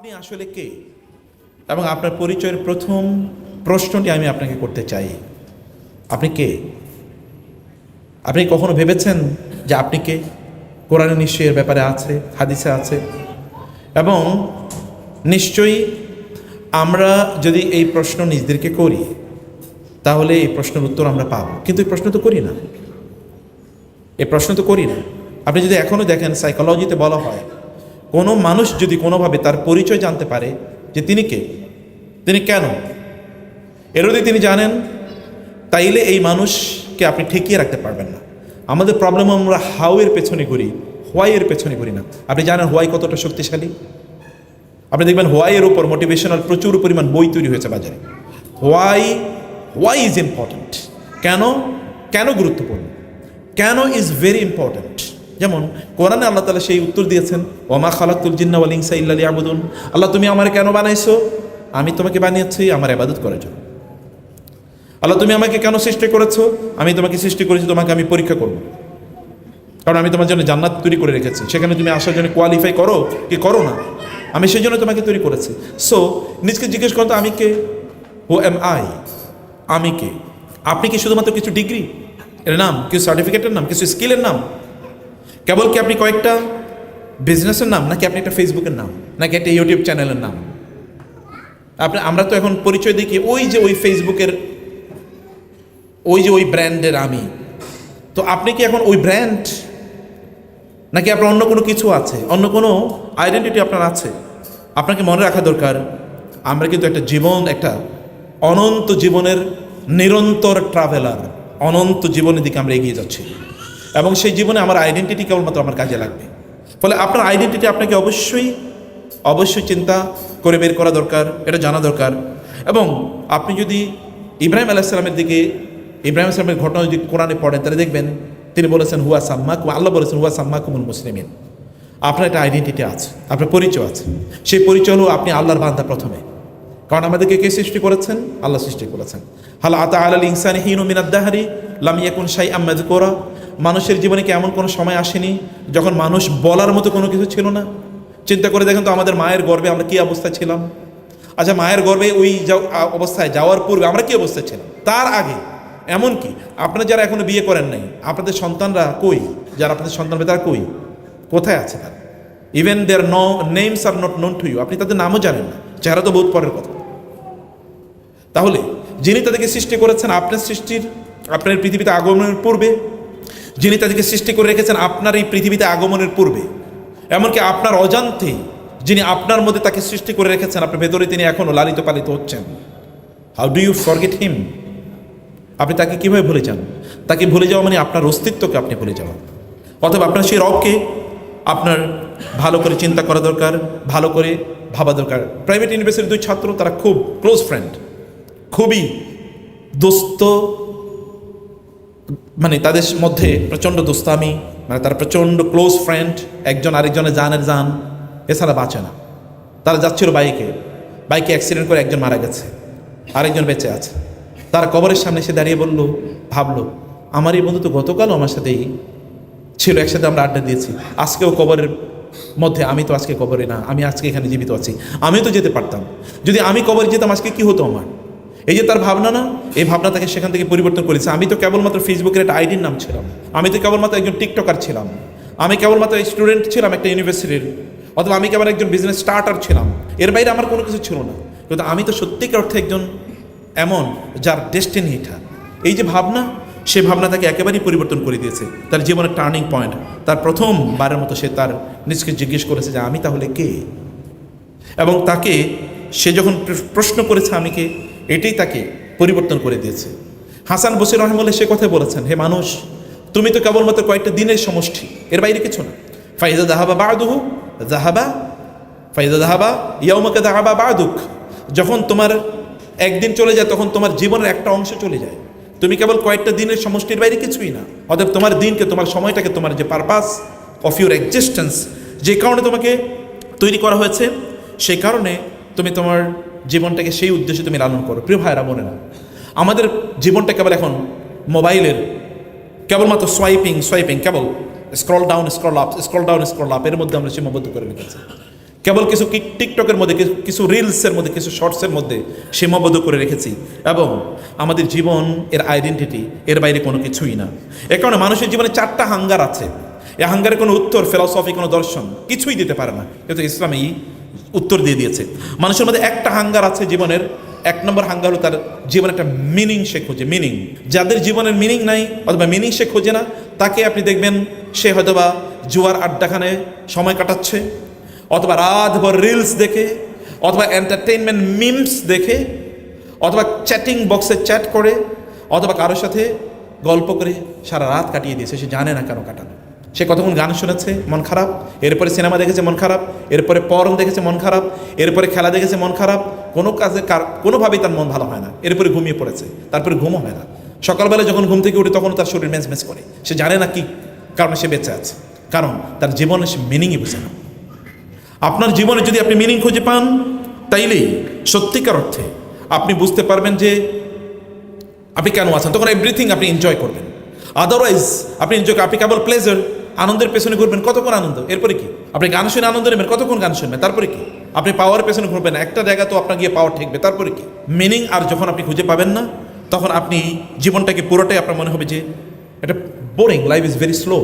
আপনি আসলে কে এবং আপনার পরিচয়ের প্রথম প্রশ্নটি আমি আপনাকে করতে চাই। আপনি কে? আপনি কখনো ভেবেছেন যে আপনি কে? কোরআনে নিশ্চয়ই এর ব্যাপারে আছে, হাদিসে আছে, এবং নিশ্চয়ই আমরা যদি এই প্রশ্ন নিজেদেরকে করি তাহলে এই প্রশ্নের উত্তর আমরা পাব, কিন্তু এই প্রশ্ন তো করি না। এই প্রশ্ন তো করি না। আপনি যদি এখনও দেখেন, সাইকোলজিতে বলা হয় কোনো মানুষ যদি কোনোভাবে তার পরিচয় জানতে পারে যে তিনি কে, তিনি কেন, এর যদি তিনি জানেন, তাইলে এই মানুষকে আপনি ঠেকিয়ে রাখতে পারবেন না। আমাদের প্রবলেম, আমরা হাউ এর পেছনে ঘুরি, হোয়াই এর পেছনে ঘুরি না। আপনি জানেন হোয়াই কতটা শক্তিশালী? আপনি দেখবেন হোয়াই এর উপর মোটিভেশনাল প্রচুর পরিমাণ বই তৈরি হয়েছে বাজারে। Why is important. কেন কেন গুরুত্বপূর্ণ, কেন ইজ ভেরি ইম্পর্ট্যান্ট। যেমন কোরআনে আল্লাহ তাআলা সেই উত্তর দিয়েছেন, ওমা খালাকতুল জিন্না ওয়াল ইনসা ইল্লা লিয়াবুদুন। আল্লাহ, তুমি আমারে কেন বানাইছো? আমি তোমাকে বানিয়েছি আমার ইবাদত করার জন্য। আল্লাহ, তুমি আমাকে কেন সৃষ্টি করেছো? আমি তোমাকে সৃষ্টি করেছি তোমাকে আমি পরীক্ষা করব, কারণ আমি তোমার জন্য জান্নাত তৈরি করে রেখেছি, সেখানে তুমি আসার জন্য কোয়ালিফাই করো কি করো না, আমি সেই জন্য তোমাকে তৈরি করেছি। সো নিজকে জিজ্ঞেস করো তো, আমি কে? Who am I? আমি কে? আপনি কি শুধুমাত্র কিছু ডিগ্রি এর নাম, কিছু সার্টিফিকেটের নাম, কিছু স্কিলের নাম? কেবল কি আপনি কয়েকটা বিজনেসের নাম, নাকি আপনি একটা ফেসবুকের নাম, নাকি একটা ইউটিউব চ্যানেলের নাম? আমরা তো এখন পরিচয় দেখি ওই ফেসবুকের ওই ব্র্যান্ডের আমি। তো আপনি কি এখন ওই ব্র্যান্ড, নাকি আপনার অন্য কোনো কিছু আছে, অন্য কোনো আইডেন্টিটি আপনার আছে? আপনাকে মনে রাখা দরকার, আমরা কিন্তু একটা জীবন, একটা অনন্ত জীবনের নিরন্তর ট্রাভেলার। অনন্ত জীবনের দিকে আমরা এগিয়ে যাচ্ছি, এবং সেই জীবনে আমার আইডেন্টিটি কেবলমাত্র আমার কাজে লাগবে। ফলে আপনার আইডেন্টিটি আপনাকে অবশ্যই চিন্তা করে বের করা দরকার, এটা জানা দরকার। এবং আপনি যদি ইব্রাহিম আলাইহিস সালামের দিকে, ইব্রাহিম আলাইহিস সালামের ঘটনা যদি কোরআনে পড়েন, তাহলে দেখবেন তিনি বলেছেন হুয়া সাম্মাকুম, আল্লাহ বলেছেন হুয়া সাম্মাকুমুল মুসলিমিন। আপনার একটা আইডেন্টিটি আছে, আপনার পরিচয় আছে। সেই পরিচয় হলো আপনি আল্লাহর বান্দা প্রথমে, কারণ আমাদেরকে কে সৃষ্টি করেছেন? আল্লাহ সৃষ্টি করেছেন। হাল আতা আলাল ইনসানি হিনুম মিনাদ দাহরি লাম ইয়াকুন শাইআম মাযকুরা। মানুষের জীবনে কি এমন কোনো সময় আসেনি যখন মানুষ বলার মতো কোনো কিছু ছিল না? চিন্তা করে দেখেন তো, আমাদের মায়ের গর্ভে আমরা কি অবস্থায় ছিলাম? আচ্ছা, মায়ের গর্ভে ওই অবস্থায় যাওয়ার পূর্বে আমরা কি অবস্থায় ছিলাম? তার আগে, এমনকি আপনারা যারা এখনো বিয়ে করেন নাই, আপনাদের সন্তানরা কই? যারা আপনাদের সন্তান হবে তারা কই, কোথায় আছে তারা? Even their names are not known to you. আপনি তাদের নামও জানেন না, চেহারা তো বহুত পরের কথা। তাহলে যিনি তাদেরকে সৃষ্টি করেছেন আপনার পৃথিবীতে আগমনের পূর্বে, যিনি তাদেরকে সৃষ্টি করে রেখেছেন আপনার এই পৃথিবীতে আগমনের পূর্বে, এমনকি আপনার অজান্তেই যিনি আপনার মধ্যে তাকে সৃষ্টি করে রেখেছেন, আপনার ভেতরে তিনি এখনও লালিত পালিত হচ্ছেন। How do you forget him? আপনি তাকে কীভাবে ভুলে যান? তাকে ভুলে যাওয়া মানে আপনার অস্তিত্বকে আপনি ভুলে যাওয়া। অথবা আপনার সেই রবকে আপনার ভালো করে চিন্তা করা দরকার, ভালো করে ভাবা দরকার। প্রাইভেট ইউনিভার্সিটির দুই ছাত্র, তারা খুব ক্লোজ ফ্রেন্ড, খুবই দোস্ত, মানে তাদের মধ্যে প্রচণ্ড দোস্তামি, মানে তারা প্রচণ্ড ক্লোজ ফ্রেন্ড, একজন আরেকজনের জানের জান, এছাড়া বাঁচে না। তারা যাচ্ছিল বাইকে অ্যাক্সিডেন্ট করে একজন মারা গেছে, আরেকজন বেঁচে আছে। তারা কবরের সামনে এসে দাঁড়িয়ে ভাবলো, আমার এই বন্ধু তো গতকালও আমার সাথেই ছিল, একসাথে আমরা আড্ডা দিয়েছি, আজকেও কবরের মধ্যে, আমি তো আজকে কবরে না, আমি আজকে এখানে জীবিত আছি, আমি তো যেতে পারতাম, যদি আমি কবরে যেতাম আজকে কি হতো আমার? এই যে তার ভাবনা না, এই ভাবনা তাকে সেখান থেকে পরিবর্তন করেছে। আমি তো কেবলমাত্র ফেসবুকের একটা আইডির নাম ছিলাম, আমি তো কেবলমাত্র একজন টিকটকার ছিলাম, আমি কেবলমাত্র স্টুডেন্ট ছিলাম একটা ইউনিভার্সিটির, অথবা আমি কেবল একজন বিজনেস স্টার্টার ছিলাম, এর বাইরে আমার কোনো কিছু ছিল না। কিন্তু আমি তো সত্যিকার অর্থে একজন এমন যার ডেস্টিনি এটা। এই যে ভাবনা, সে ভাবনা তাকে একেবারেই পরিবর্তন করে দিয়েছে, তার জীবনের টার্নিং পয়েন্ট। তার প্রথমবারের মতো সে তার নিজকে জিজ্ঞেস করেছে যে আমি তাহলে কে? এবং তাকে সে যখন প্রশ্ন করেছে আমি কে, এটাই তাকে পরিবর্তন করে দিয়েছে। হাসান বসরি রাহিমাহুল্লাহ সে কথাই বলেছেন, হে মানুষ, তুমি তো কেবলমাত্র কয়েকটা দিনের সমষ্টি, এর বাইরে কিছু না। ফাইজা দাহাবা বাদুহু ফাইজা ইয়াউমাকা দাহাবা বাদুক। যখন তোমার একদিন চলে যায়, তখন তোমার জীবনের একটা অংশ চলে যায়। তুমি কেবল কয়েকটা দিনের সমষ্টির বাইরে কিছুই না। অতএব তোমার দিনকে, তোমার সময়টাকে, তোমার যে পারপাস অফ ইউর এক্সিস্টেন্স, যে কারণে তোমাকে তৈরি করা হয়েছে, সেই কারণে তুমি তোমার জীবনটাকে সেই উদ্দেশ্যে তুমি লালন করো। প্রিয় ভাইরা, মনে না, আমাদের জীবনটা কেবল এখন মোবাইলের কেবলমাত্র সোয়াইপিং, কেবল স্ক্রল ডাউন স্ক্রল আপ এর মধ্যে আমরা সীমাবদ্ধ করে রেখেছি। কেবল কিছু টিকটকের মধ্যে, কিছু রিলসের মধ্যে, কিছু শর্টসের মধ্যে সীমাবদ্ধ করে রেখেছি, এবং আমাদের জীবন এর আইডেন্টিটি এর বাইরে কোনো কিছুই না। এ কারণে মানুষের জীবনে 4টা হাঙ্গার আছে। এই হাঙ্গারের কোনো উত্তর ফিলসফি, কোনো দর্শন কিছুই দিতে পারে না, কিন্তু ইসলাম এই উত্তর দিয়ে দিয়েছে। মানুষের মধ্যে একটা হাঙ্গার আছে জীবনের, 1 নম্বর হাঙ্গার হলো তার জীবনে একটা মিনিং সে খোঁজে। মিনিং, যাদের জীবনের মিনিং নাই অথবা মিনিং সে খোঁজে না, তাকে আপনি দেখবেন সে হয়তোবা জুয়ার আড্ডাখানে সময় কাটাচ্ছে, অথবা রাতভর রিলস দেখে, অথবা এন্টারটেইনমেন্ট মিমস দেখে, অথবা চ্যাটিং বক্সে চ্যাট করে, অথবা কারোর সাথে গল্প করে সারা রাত কাটিয়ে দিয়েছে, সে জানে না কেন কাটানো। সে কতক্ষণ গান শুনেছে, মন খারাপ, এরপরে সিনেমা দেখেছে, মন খারাপ, এরপরে পর্ন দেখেছে, মন খারাপ, এরপরে খেলা দেখেছে, মন খারাপ, কোনো কাজে কোনোভাবেই তার মন ভালো হয় না, এরপরে ঘুমিয়ে পড়েছে, তারপরে ঘুমও হয় না। সকালবেলা যখন ঘুম থেকে উঠে তখন তার শরীর মেজমেজ করে, সে জানে না কি কারণে সে বেঁচে আছে, কারণ তার জীবনে সে মিনিংই বুঝে না। আপনার জীবনে যদি আপনি মিনিং খুঁজে পান, তাইলেই সত্যিকার অর্থে আপনি বুঝতে পারবেন যে আপনি কেন আছেন, তখন এভরিথিং আপনি এনজয় করবেন। আদারওয়াইজ আপনি আপনি কেবল প্লেজার, আনন্দের পেছনে ঘুরবেন, কতক্ষণ আনন্দ, এরপরে কি? আপনি গান শুনে আনন্দ নেবেন, কতক্ষণ গান শুনবেন, তারপরে কি? আপনি পাওয়ারের পেছনে ঘুরবেন, একটা জায়গা তো আপনার গিয়ে পাওয়ার ঠেকবে, তারপরে কি? মিনিং আর যখন আপনি খুঁজে পাবেন না, তখন আপনি জীবনটাকে পুরোটাই আপনার মনে হবে যে এটা boring, life is very slow,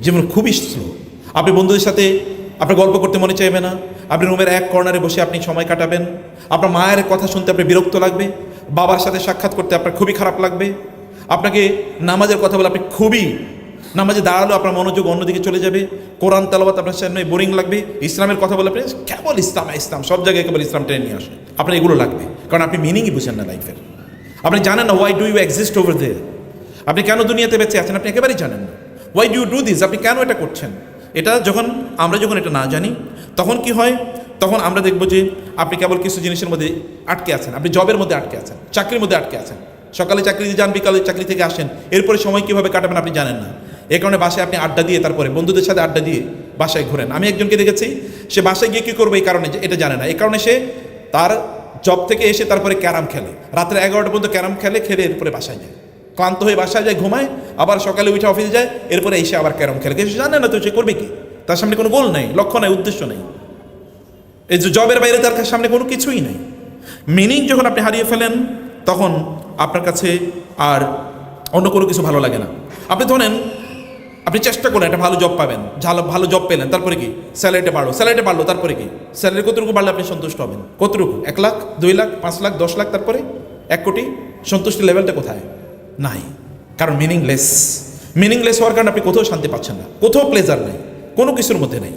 জীবন খুবই স্লো। আপনি বন্ধুদের সাথে আপনার গল্প করতে মনে চাইবে না, আপনি রুমের এক কর্নারে বসে আপনি সময় কাটাবেন, আপনার মায়ের কথা শুনতে আপনার বিরক্ত লাগবে, বাবার সাথে সাক্ষাৎ করতে আপনার খুবই খারাপ লাগবে, আপনাকে নামাজের কথা বলে আপনি খুবই, নামাজে দাঁড়ালো আপনার মনোযোগ অন্যদিকে চলে যাবে, কোরআন তেলাওয়াত আপনার সামনে বোরিং লাগবে, ইসলামের কথা বলে আপনি কেবল ইসলাম ইসলাম, সব জায়গায় কেবল ইসলাম টেনে নিয়ে আসে, আপনার এগুলো লাগবে, কারণ আপনি মিনিংই বুঝেন না লাইফের। আপনি জানেন না why do you exist over there, আপনি কেন দুনিয়াতে বেঁচে আছেন আপনি একেবারেই জানেন না। Why do you do this, আপনি কেন এটা করছেন? এটা আমরা যখন এটা না জানি, তখন কি হয়? তখন আমরা দেখব যে আপনি কেবল কিছু জিনিসের মধ্যে আটকে আছেন, আপনি জবের মধ্যে আটকে আছেন, চাকরির মধ্যে আটকে আছেন, সকালে চাকরিতে যান, বিকালে চাকরি থেকে আসেন, এরপরে সময় কীভাবে কাটাবেন আপনি জানেন না। এই কারণে বাসায় আপনি আড্ডা দিয়ে, তারপরে বন্ধুদের সাথে আড্ডা দিয়ে বাসায় ঘোরেন। আমি একজনকে দেখেছি, সে বাসায় গিয়ে কী করবে এই কারণে এটা জানে না, এই কারণে সে তার জব থেকে এসে তারপরে ক্যারাম খেলে, রাত্রে 11টা পর্যন্ত ক্যারাম খেলে, এরপরে বাসায় যায়, ক্লান্ত হয়ে বাসায় যায়, ঘুমায়, আবার সকালে উঠে অফিসে যায়, এরপরে এসে আবার ক্যারাম খেলে। সে জানে না তো সে করবে কি, তার সামনে কোনো গোল নেই, লক্ষ্য নেই, উদ্দেশ্য নেই, এই যে জবের বাইরে তার সামনে কোনো কিছুই নেই। মিনিং যখন আপনি হারিয়ে ফেলেন, তখন আপনার কাছে আর অন্য কোনো কিছু ভালো লাগে না। আপনি ধরেন আপনি চেষ্টা করেন একটা ভালো জব পাবেন, ভালো জব পেলেন, তারপরে কি স্যালারিটা বাড়লো, তারপরে কি স্যালারি কতটুকু বাড়লে আপনি সন্তুষ্ট হবেন? কতটুকু? 1 লাখ, 2 লাখ, 5 লাখ, 10 লাখ, তারপরে 1 কোটি? সন্তুষ্টির লেভেলটা কোথায়? নাই, কারণ মিনিংলেস হওয়ার কারণে আপনি কোথাও শান্তি পাচ্ছেন না, কোথাও প্লেজার নেই, কোনো কিছুর মধ্যে নেই।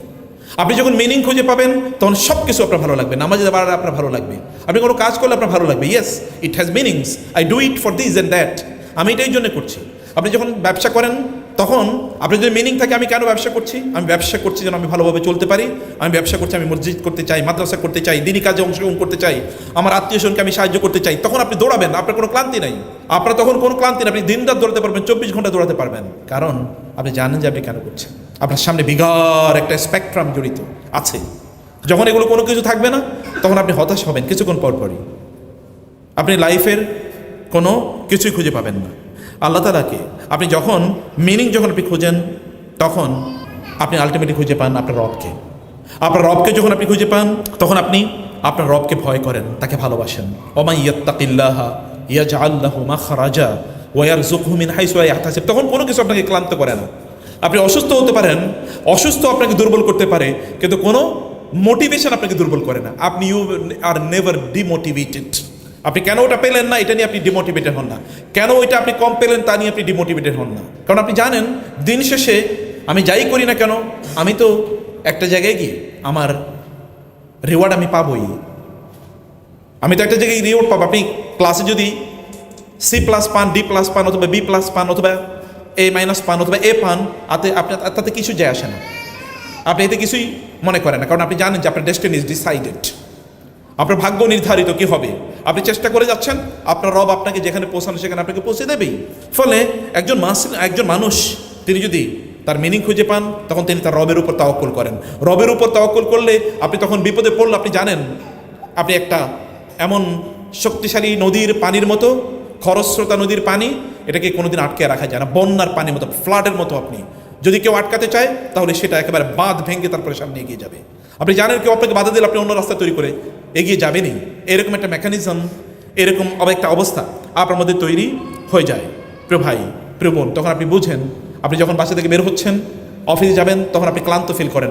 আপনি যখন মিনিং খুঁজে পাবেন, তখন সব কিছু আপনার ভালো লাগবে, নামাজে বাড়ালে আপনার ভালো লাগবে, আপনি কোনো কাজ করলে আপনার ভালো লাগবে, yes it has meanings, I do it for this and that, আমি এটাই জন্য করছি। আপনি যখন ব্যবসা করেন, তখন আপনার যদি মিনিং থাকে আমি কেন ব্যবসা করছি, আমি ব্যবসা করছি যেন আমি ভালোভাবে চলতে পারি, আমি ব্যবসা করছি আমি মসজিদ করতে চাই, মাদ্রাসা করতে চাই, দিনই কাজে অংশগ্রহণ করতে চাই, আমার আত্মীয়স্বজনকে আমি সাহায্য করতে চাই, তখন আপনি দৌড়াবেন, আপনার কোনো ক্লান্তি নাই, আপনার তখন কোনো ক্লান্তি নেই, আপনি দিনরাত দৌড়াতে পারবেন, 24 ঘন্টা দৌড়াতে পারবেন, কারণ আপনি জানেন যে আপনি কেন করছেন। আপনার সামনে বিঘার একটা স্পেকট্রাম জড়িত আছে। যখন এগুলো কোনো কিছু থাকবে না, তখন আপনি হতাশ হবেন কিছুক্ষণ পরপরই, আপনি লাইফের কোনো কিছুই খুঁজে পাবেন না। আল্লাহ তাআলাকে আপনি যখন আপনি খুঁজেন, তখন আপনি আলটিমেটলি খুঁজে পান আপনার রবকে যখন আপনি খুঁজে পান, তখন আপনি আপনার রবকে ভয় করেন, তাকে ভালোবাসেন। ওয়া ইয়াত্তাকিল্লাহা ইয়াজআল লাহু মাখরাজা ওয়া ইয়ারযুকহু মিন হাইসু লা ইয়াহতাসিব, তখন কোনো কিছু আপনাকে ক্লান্ত করে না। আপনি অসুস্থ হতে পারেন, অসুস্থ আপনাকে দুর্বল করতে পারে, কিন্তু কোনো মোটিভেশন আপনাকে দুর্বল করে না। আপনি ইউ আর নেভার ডিমোটিভেটেড। আপনি কেন ওটা পেলেন না এটা নিয়ে আপনি ডিমোটিভেটেড হন না, কেন ওইটা আপনি কম পেলেন তা নিয়ে আপনি ডিমোটিভেটেড হন না, কারণ আপনি জানেন দিন শেষে আমি যাই করি না কেন, আমি তো একটা জায়গায় গিয়ে আমার রিওয়ার্ড আমি পাবই, আমি তো একটা জায়গায় রিওয়ার্ড পাবো। আপনি ক্লাসে যদি C+ পান, D+ পান, অথবা B+ পান, অথবা A- পান, অথবা A পান, আপনার তাতে কিছু যায় আসে না, আপনি এতে কিছুই মনে করেন না, কারণ আপনি জানেন যে আপনার ডেস্টিনি ইজ ডিসাইডেড, আপনার ভাগ্য নির্ধারিত কি হবে। আপনি চেষ্টা করে যাচ্ছেন, আপনার রব আপনাকে যেখানে পৌঁছানো সেখানে আপনাকে পৌঁছে দেবেই। ফলে একজন মানুষ তিনি যদি তার মিনিং খুঁজে পান, তখন তিনি তার রবের উপর তাওয়াক্কুল করেন। রবের উপর তাওয়াক্কুল করলে আপনি তখন বিপদে পড়লে আপনি জানেন আপনি একটা এমন শক্তিশালী নদীর পানির মতো, খরস্রোতা নদীর পানি, এটাকে কোনোদিন আটকে রাখা যায় না, বন্যার পানির মতো, ফ্লাডের মতো আপনি যদি কেউ আটকাতে চায় তাহলে সেটা একেবারে বাঁধ ভেঙে তারপরে সামনে এগিয়ে যাবে। আপনি জানেন কেউ আপনাকে বাধা দিলে আপনি অন্য রাস্তা তৈরি করে এগিয়ে যাবেনই, এরকম একটা মেকানিজম, এরকম একটা অবস্থা আপনার মধ্যে তৈরি হয়ে যায়। প্রিয় ভাই, প্রিয় বোন, তখন আপনি বুঝেন, আপনি যখন বাসা থেকে বের হচ্ছেন, অফিসে যাবেন, তখন আপনি ক্লান্তি ফিল করেন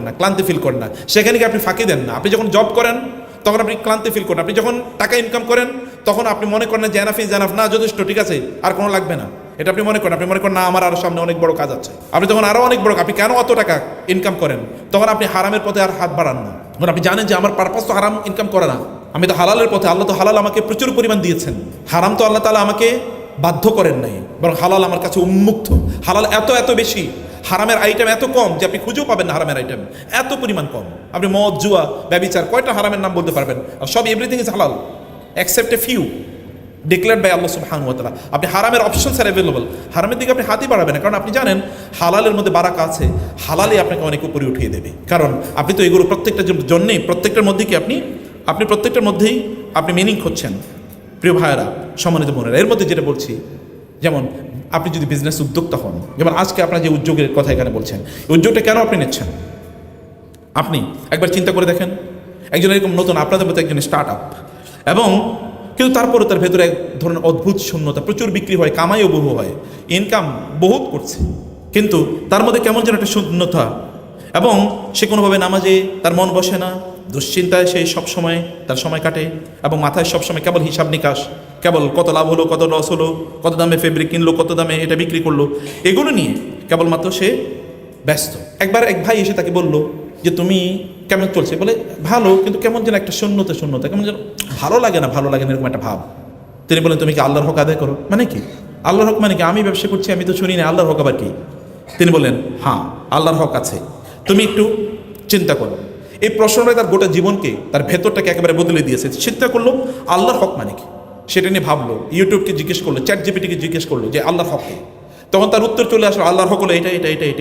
না, সেখানে গিয়ে আপনি ফাঁকি দেন না। আপনি যখন জব করেন তখন আপনি ক্লান্তি ফিল করেন, আপনি যখন টাকা ইনকাম করেন তখন আপনি মনে করেন যে এনাফ ইজ এনাফ, না যথেষ্ট, ঠিক আছে, আর কোনো লাগবে না, এটা আপনি মনে করেন না আমার আরও সামনে অনেক বড় কাজ আছে। আপনি তখন আরও অনেক বড়, আপনি কেন অত টাকা ইনকাম করেন, তখন আপনি হারামের পথে আর হাত বাড়ান না। তখন আপনি জানেন যে আমার পারপাস তো হারাম ইনকাম করা না, আমি তো হালালের পথে, আল্লাহ তো হালাল আমাকে প্রচুর পরিমাণ দিয়েছেন, হারাম তো আল্লাহ তাআলা আমাকে বাধ্য করেন নাই, বরং হালাল আমার কাছে উন্মুক্ত। হালাল এত বেশি, হারামের আইটেম এত কম যে আপনি খুঁজেও পাবেন না। হারামের আইটেম এত পরিমাণ কম, আপনি মদ, জুয়া, ব্যভিচার, কয়টা হারামের নাম বলতে পারবেন? আর সব everything is halal except a few declared by Allah সুবহানাহু ওয়া তাআলা। আপনি হারামের অপশনস আর অ্যাভেলেবল, হারামের দিকে আপনি হাতই বাড়াবেন না, কারণ আপনি জানেন হালালের মধ্যে বারাকা আছে, হালালই আপনাকে অনেক উপরে উঠিয়ে দেবে। কারণ আপনি তো এগুলো প্রত্যেকটার জন্যেই, প্রত্যেকটার মধ্যেই কি আপনি প্রত্যেকটার মধ্যেই আপনি মিনিং খুঁজছেন। প্রিয় ভাইয়েরা, সম্মানিত বোনেরা, এর মধ্যে যেটা বলছি, যেমন আপনি যদি বিজনেস উদ্যোক্তা হন, যেমন আজকে আপনার যে উদ্যোগের কথা এখানে বলছেন, এই উদ্যোগটা কেন আপনি নিচ্ছেন? আপনি একবার চিন্তা করে দেখেন, একজন এরকম নতুন আপনাদের মতো একজন স্টার্ট আপ, এবং কিন্তু তারপরে তার ভেতরে এক ধরনের অদ্ভুত শূন্যতা, প্রচুর বিক্রি হয়, কামাইও বহু হয়, ইনকাম বহুত করছে, কিন্তু তার মধ্যে কেমন যেন একটা শূন্যতা, এবং সে কোনোভাবে নামাজে তার মন বসে না, দুশ্চিন্তায় সে সবসময় তার সময় কাটে, এবং মাথায় সবসময় কেবল হিসাব নিকাশ, কেবল কত লাভ হলো, কত লস হলো, কত দামে ফেব্রিক কিনলো, কত দামে এটা বিক্রি করলো, এগুলো নিয়ে কেবলমাত্র সে ব্যস্ত। একবার এক ভাই এসে তাকে বলল যে তুমি কেমন চলছে? বলে ভালো, কিন্তু কেমন যেন একটা শূন্যতা, কেমন যেন ভালো লাগে না এরকম একটা ভাব। তিনি বলেন তুমি কি আল্লাহর হক আদায় করো? মানে কি আল্লাহর হক? মানে কি আমি ব্যবসা করছি, আমি তো শুনি না, আল্লাহর হক আবার কি? তিনি বললেন হ্যাঁ, আল্লাহর হক আছে, তুমি একটু চিন্তা করো। এই প্রশ্নটাই তার গোটা জীবনকে, তার ভেতরটাকে একেবারে বদলে দিয়েছে। চিন্তা করলো আল্লাহর হক মানে কি, সেটা নিয়ে ভাবলো, ইউটিউবকে জিজ্ঞেস করলো, চ্যাট জিপিটিকে জিজ্ঞেস করলো যে আল্লাহর হক কি। তখন তার উত্তর চলে আসলো, আল্লাহর হক হলো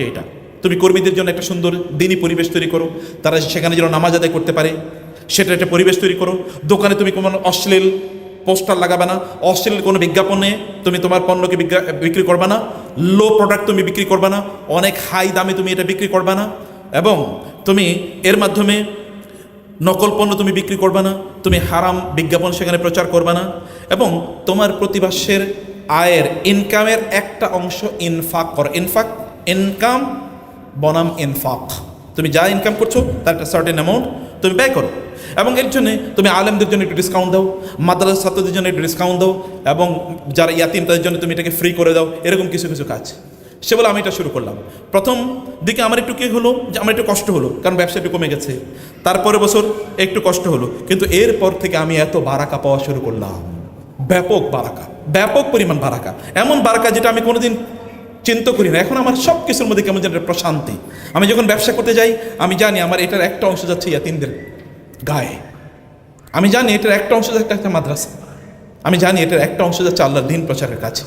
এটা। তুমি কর্মীদের জন্য একটা সুন্দর দিনই পরিবেশ তৈরি করো, তারা সেখানে যেন নামাজ আদায় করতে পারে, সেটা একটা পরিবেশ তৈরি করো। দোকানে তুমি কোনো অশ্লীল পোস্টার লাগাবে না, অশ্লীল কোনো বিজ্ঞাপনে তুমি তোমার পণ্যকে বিক্রি করবে না, লো প্রোডাক্ট তুমি বিক্রি করবে না, অনেক হাই দামে তুমি এটা বিক্রি করবে না, এবং তুমি এর মাধ্যমে নকল পণ্য তুমি বিক্রি করবে না, তুমি হারাম বিজ্ঞাপন সেখানে প্রচার করবে না, এবং তোমার প্রতিবাসের আয়ের ইনকামের একটা অংশ ইনফাক করো। ইনকাম বনাম ইনফাক, তুমি যা ইনকাম করছো তার একটা সার্টেন অ্যামাউন্ট তুমি ব্যয় করো, এবং এর জন্য তুমি আলেমদের জন্য একটু ডিসকাউন্ট দাও, মাদ্রাসা ছাত্রদের জন্য একটু ডিসকাউন্ট দাও, এবং যারা ইয়াতিম তাদের জন্য তুমি এটাকে ফ্রি করে দাও, এরকম কিছু কাজ। সে বলে আমি এটা শুরু করলাম। প্রথম দিকে আমার একটু কী হলো, যে আমার একটু কষ্ট হলো, কারণ ব্যবসা একটু কমে গেছে। তারপরে বছর একটু কষ্ট হলো, কিন্তু এরপর থেকে আমি এত বারাকা পাওয়া শুরু করলাম, ব্যাপক পরিমাণ বারাকা, এমন বারাকা যেটা আমি কোনোদিন চিন্তা করি না। এখন আমার সব কিছুর মধ্যে কেমন যেন প্রশান্তি। আমি যখন ব্যবসা করতে যাই, আমি জানি আমার এটার একটা অংশ যাচ্ছে ইয়াতিমদের গায়ে, আমি জানি এটার একটা অংশ যাচ্ছে একটা মাদ্রাসা, আমি জানি এটার একটা অংশ যাচ্ছে আল্লাহর দ্বীন প্রচারের কাছে,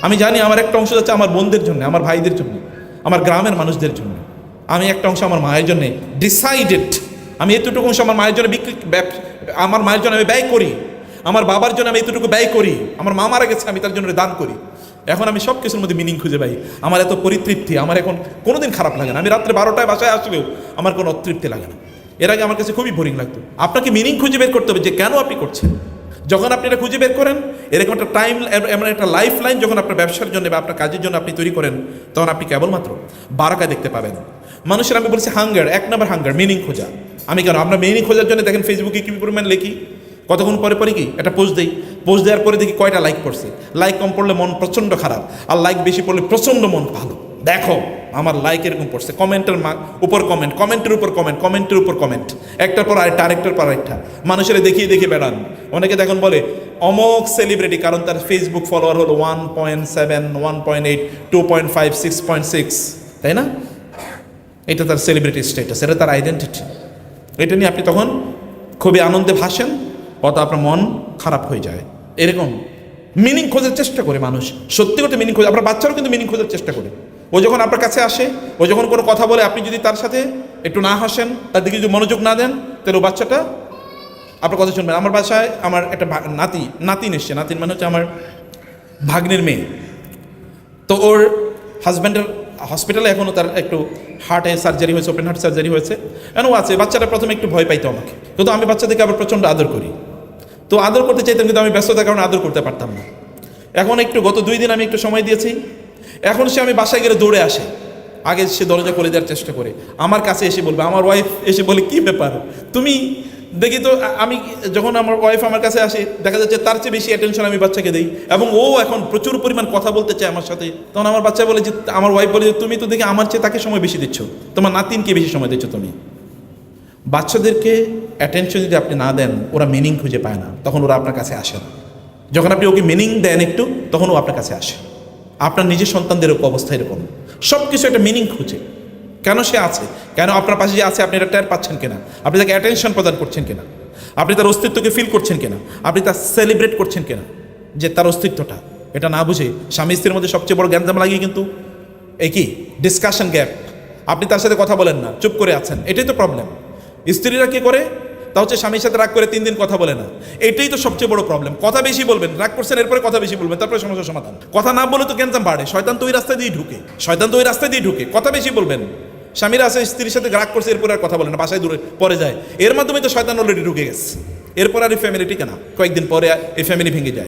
আমি জানি আমার একটা অংশ যাচ্ছে আমার বোনদের জন্য, আমার ভাইদের জন্য, আমার গ্রামের মানুষদের জন্য, আমি একটা অংশ আমার মায়ের জন্য ডিসাইডেড, আমি এতটুকু অংশ আমার মায়ের জন্য আমার মায়ের জন্য আমি ব্যয় করি, আমার বাবার জন্য আমি এতটুকু ব্যয় করি, আমার মা মারা গেছে আমি তার জন্য দান করি। এখন আমি সব কিছুর মধ্যে মিনিং খুঁজে পাই, আমার এত পরিতৃপ্তি, আমার এখন কোনোদিন খারাপ লাগে না। আমি রাত্রে 12টায় বাসায় আসলেও আমার কোনো অতৃপ্তি লাগে না। এর আগে আমার কাছে খুবই বোরিং লাগতো। আপনাকে মিনিং খুঁজে বের করতে হবে যে কেন আপনি করছেন। যখন আপনি এটা খুঁজে বের করেন, এরকম একটা টাইম, এমন একটা লাইফ লাইন যখন আপনার ব্যবসার জন্য বা আপনার কাজের জন্য আপনি তৈরি করেন, তখন আপনি কেবলমাত্র বারাকা দেখতে পাবেন। মানুষের আমি বলছি হাঙ্গার, 1 নম্বর হাঙ্গার, মিনিং খোঁজা। আমি কেন আমরা মিনিং খোঁজার জন্য দেখেন ফেসবুকে কি পরিমাণ লিখি, কতক্ষণ পরে কি একটা পোস্ট দেওয়ার পরে দেখি কয়টা লাইক পড়ছে। লাইক কম পড়লে মন প্রচণ্ড খারাপ, আর লাইক বেশি পড়লে প্রচণ্ড মন ভালো। দেখো আমার লাইক এরকম পড়ছে, কমেন্টের উপর কমেন্ট, কমেন্টের উপর কমেন্ট, একটার পর আরেকটার পর আরেকটা। মানুষেরা দেখিয়ে বেড়ান। অনেকে দেখুন বলে অমোক সেলিব্রিটি, কারণ তার ফেসবুক ফলোয়ার হলো 1.7, 1.8, 2.5, 6.6, তাই না? এটা তার সেলিব্রিটি স্ট্যাটাস, এটা তার আইডেন্টিটি। এটা নিয়ে আপনি তখন খুবই আনন্দে ভাসেন, অত আপনার মন খারাপ হয়ে যায়। এরকম মিনিং খোঁজার চেষ্টা করে মানুষ, সত্যি করতে মিনিং খোঁজে। আপনার বাচ্চারাও কিন্তু মিনিং খোঁজার চেষ্টা করে। ও যখন আপনার কাছে আসে, ও যখন কোনো কথা বলে, আপনি যদি তার সাথে একটু না হাসেন, তার দিকে যদি মনোযোগ না দেন, তাহলে ও বাচ্চাটা আপনার কথা শুনবেন। আমার বাসায় আমার একটা নাতিন এসছে, নাতিন মানে হচ্ছে আমার ভাগ্নের মেয়ে। তো ওর হাজব্যান্ডের হসপিটালে এখনও তার একটু হার্টে সার্জারি হয়েছে, ওপেন হার্ট সার্জারি হয়েছে, এখনও আছে। বাচ্চাটা প্রথমে একটু ভয় পাইতো আমাকে, কিন্তু আমি বাচ্চাদেরকে আবার প্রচণ্ড আদর করি। তো আদর করতে চাইতাম, কিন্তু আমি ব্যস্ততার কারণে আদর করতে পারতাম না। এখন একটু গত 2 দিন আমি একটু সময় দিয়েছি। এখন সে আমি বাসায় গেলে দৌড়ে আসে, আগে সে দরজা খুলে দেওয়ার চেষ্টা করে, আমার কাছে এসে বলবে। আমার ওয়াইফ এসে বলে, কী ব্যাপার তুমি, দেখি তো আমি যখন আমার ওয়াইফ আমার কাছে আসে, দেখা যাচ্ছে তার চেয়ে বেশি অ্যাটেনশন আমি বাচ্চাকে দিই, এবং ও এখন প্রচুর পরিমাণ কথা বলতে চায় আমার সাথে। তখন আমার বাচ্চা বলে যে, আমার ওয়াইফ বলে যে, তুমি তো দেখি আমার চেয়ে তাকে সময় বেশি দিচ্ছ, তোমার নাতিনকে বেশি সময় দিচ্ছ তুমি। বাচ্চাদেরকে অ্যাটেনশন যদি আপনি না দেন, ওরা মিনিং খুঁজে পায় না, তখন ওরা আপনার কাছে আসে না। যখন আপনি ওকে মিনিং দেন একটু, তখন ও আপনার কাছে আসে। আপনার নিজের সন্তানদের অবস্থা এরকম, সব কিছু একটা মিনিং খুঁজে। কেন সে আছে, কেন আপনার পাশে যে আছে আপনি এটা টের পাচ্ছেন কিনা, আপনি তাকে অ্যাটেনশন প্রদান করছেন কিনা, আপনি তার অস্তিত্বকে ফিল করছেন কিনা, আপনি তার সেলিব্রেট করছেন কিনা, যে তার অস্তিত্বটা। এটা না বুঝে স্বামী স্ত্রীর মধ্যে সবচেয়ে বড় জ্ঞানজাম লাগিয়ে কিন্তু এই কি ডিসকাশন গ্যাপ। আপনি তার সাথে কথা বলেন না, চুপ করে আছেন, এটাই তো প্রবলেম। স্ত্রীরা কি করে, তা হচ্ছে স্বামীর সাথে রাগ করে 3 দিন কথা বলে না, এটাই তো সবচেয়ে বড় প্রবলেম। কথা বেশি বলবেন, রাগ করছেন, এরপরে কথা বেশি বলবেন, তারপরে সমস্যার সমাধান। কথা না বলে তো গ্যাঞ্জাম বাড়ে, শয়তান তো ওই রাস্তা দিয়ে ঢুকে, কথা বেশি বলবেন। স্বামীরা আছে স্ত্রীর সাথে রাগ করছে, এরপরে আর কথা বলে না, বাসায় দূরে পরে যায়, এর মাধ্যমে তো শয়তান অলরেডি ঢুকে গেছে। এরপর আর এই ফ্যামিলি টিকে না, কয়েকদিন পরে এই ফ্যামিলি ভেঙে যায়।